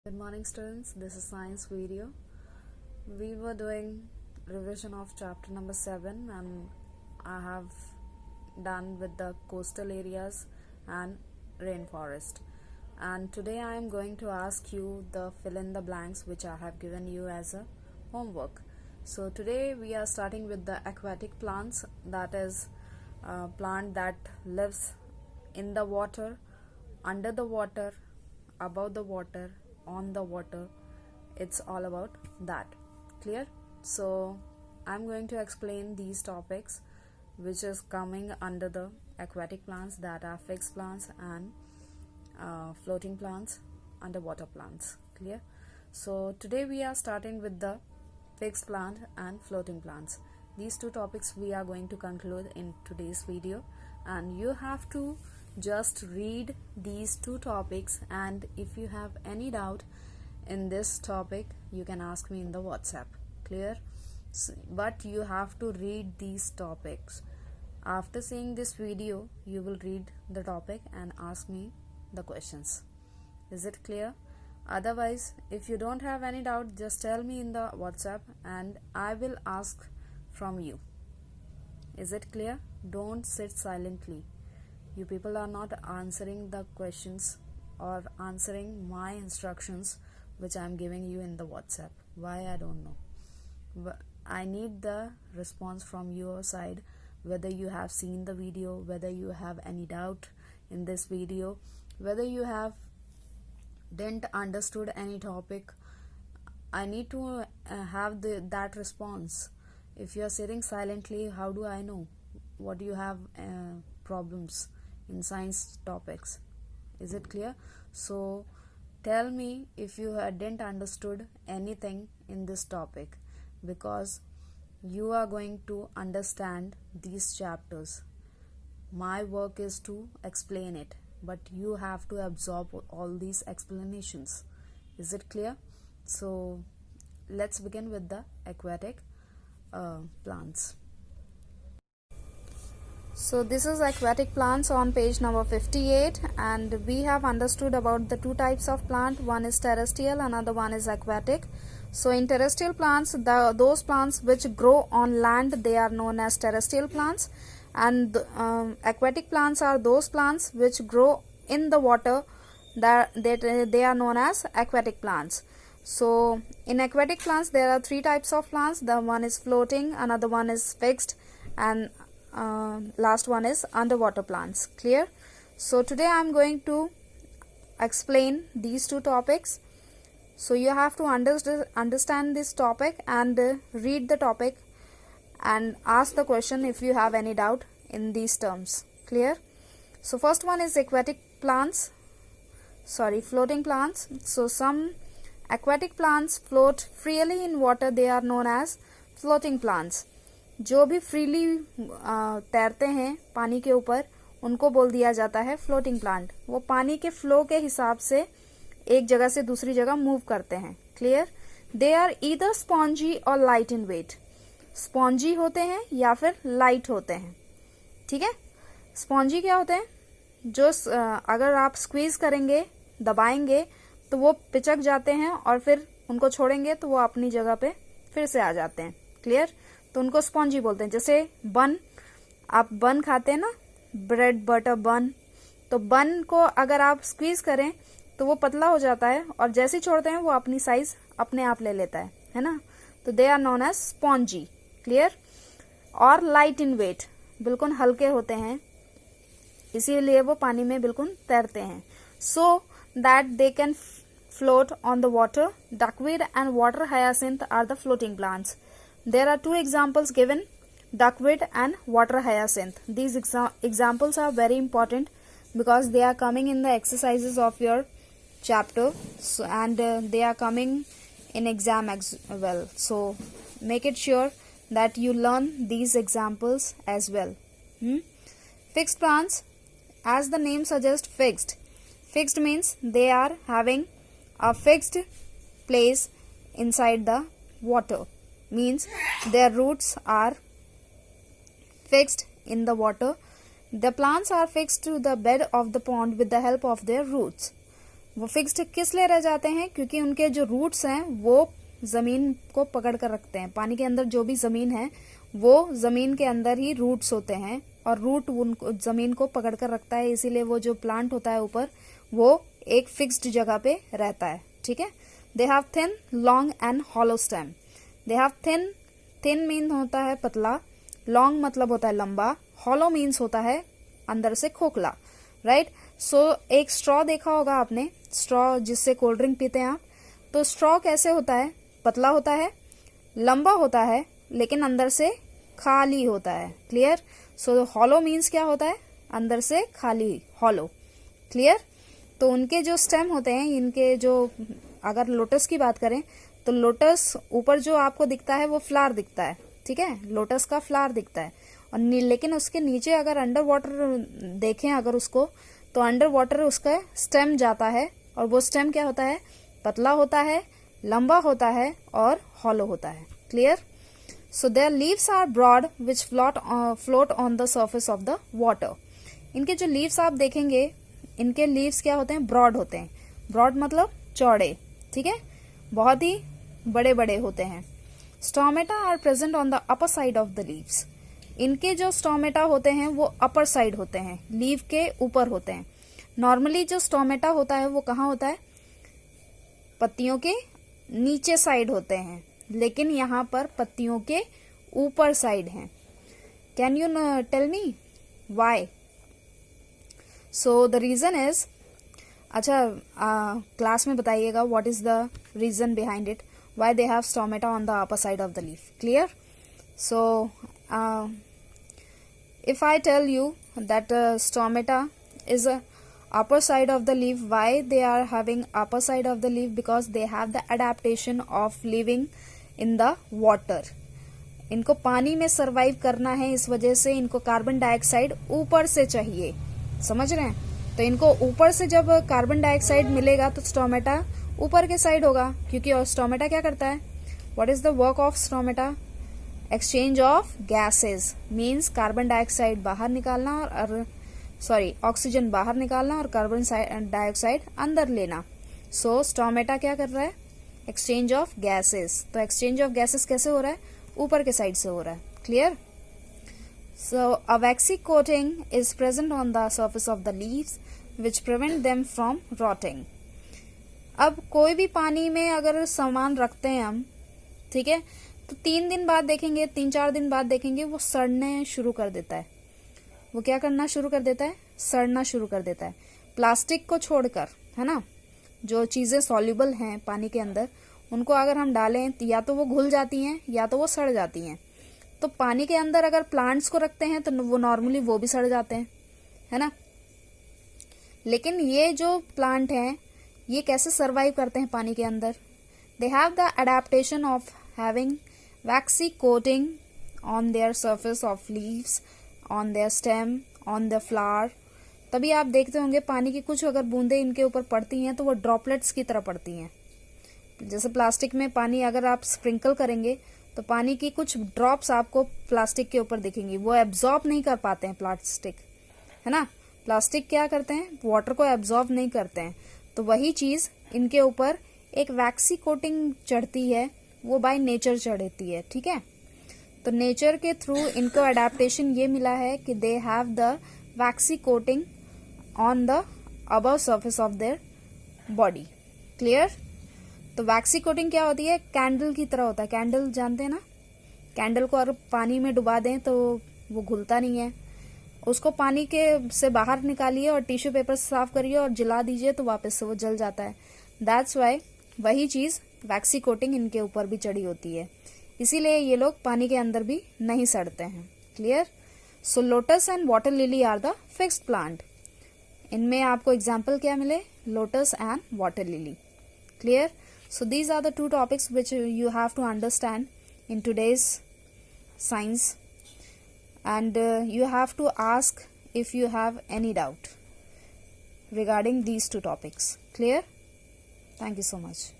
Good morning students, this is science video. We were doing revision of chapter number 7 and I have done with the coastal areas and rainforest. And today I am going to ask you the fill in the blanks which I have given you as a homework. So today we are starting with the aquatic plants, that is a plant that lives in the water, under the water, above the water, on the water. It's all about that. Clear? So I'm going to explain these topics which is coming under the aquatic plants, that are fixed plants and floating plants, underwater plants. Clear? So today we are starting with the fixed plant and floating plants. These two topics we are going to conclude in today's video, and you have to just read these two topics, and if you have any doubt in this topic you can ask me in the WhatsApp. Clear? But you have to read these topics. After seeing this video you will read the topic and ask me the questions. Is it clear? Otherwise, if you don't have any doubt, just tell me in the WhatsApp and I will ask from you. Is it clear? Don't sit silently. You people are not answering the questions or answering my instructions which I am giving you in the WhatsApp. Why? I don't know. But I need the response from your side, whether you have seen the video, whether you have any doubt in this video, whether you have didn't understood any topic. I need to have that response. If you are sitting silently, how do I know what you have problems in science topics? Is it clear? So tell me if you didn't understood anything in this topic, because you are going to understand these chapters. My work is to explain it, but you have to absorb all these explanations. Is it clear? So let's begin with the aquatic plants. So this is aquatic plants on page number 58, and we have understood about the two types of plant. One is terrestrial, another one is aquatic. So in terrestrial plants, those plants which grow on land, they are known as terrestrial plants, and aquatic plants are those plants which grow in the water, that they are known as aquatic plants. So in aquatic plants there are three types of plants. The one is floating, another one is fixed, and last one is underwater plants. Clear? So today I am going to explain these two topics. So you have to understand this topic and read the topic and ask the question if you have any doubt in these terms. Clear? So first one is floating plants. So some aquatic plants float freely in water. They are known as floating plants. जो भी freely तैरते हैं पानी के ऊपर, उनको बोल दिया जाता है फ्लोटिंग प्लांट. वो पानी के फ्लो के हिसाब से एक जगह से दूसरी जगह मूव करते हैं. Clear? They are either spongy और लाइट इन वेट. स्पॉन्जी होते हैं या फिर लाइट होते हैं. ठीक है? स्पॉन्जी क्या होते हैं? जो अगर आप स्क्वीज करेंगे, दबाएंगे, तो वो पिचक जाते हैं और फिर उनको छोड़ेंगे तो वो अपनी जगह पे फिर से आ जाते हैं. क्लियर? तो उनको स्पॉन्जी बोलते हैं. जैसे बन, आप बन खाते हैं ना, ब्रेड बटर बन, तो बन को अगर आप स्क्वीज करें तो वो पतला हो जाता है और जैसे ही छोड़ते हैं वो अपनी साइज अपने आप ले लेता है ना. तो they are known as spongy. Clear? और लाइट इन वेट, बिल्कुल हल्के होते हैं, इसीलिए वो पानी में बिल्कुल तैरते हैं. So that they can float on the water. Duckweed and water hyacinth are the floating plants. There are two examples given, duckweed and water hyacinth. These examples are very important because they are coming in the exercises of your chapter, so, and they are coming in exam as well. So make it sure that you learn these examples as well. Fixed plants, as the name suggests, fixed. Fixed means they are having a fixed place inside the water, means their roots are fixed in the water. The plants are fixed to the bed of the pond with the help of their roots. वो fixed किस लिए रह जाते हैं? क्योंकि उनके जो roots हैं वो जमीन को पकड़ कर रखते हैं। पानी के अंदर जो भी जमीन है वो जमीन के अंदर ही रूट्स होते हैं और रूट उनको जमीन को पकड़ कर रखता है, इसीलिए वो जो प्लांट होता है ऊपर वो एक फिक्स्ड जगह पे रहता है। ठीक है। They have thin, long and hollow stem. They have thin, thin mean होता है पतला, लॉन्ग मतलब होता है लंबा, हॉलो मीन्स होता है अंदर से खोखला, राइट। सो एक स्ट्रॉ देखा होगा आपने, स्ट्रॉ जिससे कोल्ड ड्रिंक पीते हैं आप। तो स्ट्रॉ कैसे होता है? पतला होता है, लंबा होता है, लेकिन अंदर से खाली होता है। क्लियर। सो हॉलो मीन्स क्या होता है? अंदर से खाली, हॉलो। क्लियर। तो उनके जो स्टेम होते हैं, इनके जो, अगर लोटस की बात करें तो लोटस ऊपर जो आपको दिखता है वो फ्लावर दिखता है, ठीक है, लोटस का फ्लावर दिखता है। और लेकिन उसके नीचे अगर अंडर वाटर देखें अगर उसको, तो अंडर वाटर उसका स्टेम जाता है और वो स्टेम क्या होता है? पतला होता है, लंबा होता है और हॉलो होता है। Clear. So there leaves are broad which float on the surface of the water. इनके जो लीव्स आप देखेंगे, इनके लीव्स क्या होते हैं? ब्रॉड होते हैं। ब्रॉड मतलब चौड़े, ठीक है, बहुत ही बड़े बड़े होते हैं। Stomata are present on the upper side of the leaves. इनके जो स्टोमेटा होते हैं वो अपर साइड होते हैं, लीव के ऊपर होते हैं। नॉर्मली जो स्टोमेटा होता है वो कहाँ होता है? पत्तियों के नीचे साइड होते हैं, लेकिन यहाँ पर पत्तियों के ऊपर साइड हैं। Can you tell me why? So the reason is, अच्छा क्लास में बताइएगा what is the reason behind it, why they have stomata on the upper side of the leaf. Clear. So if I tell you that stomata is a upper side of the leaf, why they are having upper side of the leaf? Because they have the adaptation of living in the water. इनको पानी में survive करना है, इस वजह से इनको carbon dioxide ऊपर से चाहिए। समझ रहे हैं? तो इनको ऊपर से जब कार्बन डाइऑक्साइड मिलेगा तो स्टोमेटा ऊपर के साइड होगा, क्योंकि स्टोमेटा क्या करता है? What is the work of stomata? Exchange of gases, means carbon dioxide बाहर निकालना और ऑक्सीजन बाहर निकालना और कार्बन डाइऑक्साइड अंदर लेना। सो स्टोमेटा क्या कर रहा है? Exchange of gases. तो एक्सचेंज ऑफ गैसेस कैसे हो रहा है? ऊपर के साइड से हो रहा है। Clear. So a vaccine coating is present on the surface of the leaves which prevent them from rotting. अब कोई भी पानी में अगर सामान रखते हैं हम, ठीक है, तो 3 दिन बाद देखेंगे, 3-4 दिन बाद देखेंगे वो सड़ने शुरू कर देता है। वो क्या करना शुरू कर देता है? सड़ना शुरू कर देता है। प्लास्टिक को छोड़कर, है ना, जो चीजें सॉल्युबल हैं पानी के अंदर, उनको अगर हम डालें तो या तो वो घुल जाती हैं या तो वो सड़ जाती हैं। तो पानी के अंदर अगर प्लांट्स को रखते हैं तो वो नॉर्मली वो भी सड़ जाते हैं, है ना। लेकिन ये जो प्लांट हैं ये कैसे सरवाइव करते हैं पानी के अंदर? They have the adaptation of having waxy coating on their surface of leaves, on their stem, on the flower. तभी आप देखते होंगे पानी की कुछ अगर बूंदें इनके ऊपर पड़ती हैं तो वो ड्रॉपलेट्स की तरह पड़ती हैं। जैसे प्लास्टिक में पानी अगर आप स्प्रिंकल करेंगे तो पानी की कुछ ड्रॉप्स आपको प्लास्टिक के ऊपर दिखेंगी। वो एब्जॉर्ब नहीं कर पाते हैं प्लास्टिक, है ना। प्लास्टिक क्या करते हैं? वाटर को एब्जॉर्ब नहीं करते हैं। तो वही चीज इनके ऊपर एक वैक्सी कोटिंग चढ़ती है, वो बाय नेचर चढ़ती है। ठीक है। तो नेचर के थ्रू इनको अडेप्टेशन ये मिला है कि they have the vaccine coating on the above surface of their body. Clear. तो वैक्सी कोटिंग क्या होती है? कैंडल की तरह होता है। कैंडल जानते हैं ना, कैंडल को अगर पानी में डुबा दें तो वो घुलता नहीं है। उसको पानी के से बाहर निकालिए और टिश्यू पेपर से साफ करिए और जला दीजिए तो वापस से वो जल जाता है। दैट्स वाई वही चीज वैक्सी कोटिंग इनके ऊपर भी चढ़ी होती है, इसीलिए ये लोग पानी के अंदर भी नहीं सड़ते हैं। Clear. So lotus and water lily are the fixed plant. इनमें आपको एग्जाम्पल क्या मिले? Lotus and water lily. Clear. So these are the 2 topics which you have to understand in today's science and you have to ask if you have any doubt regarding these 2 topics. Clear? Thank you so much.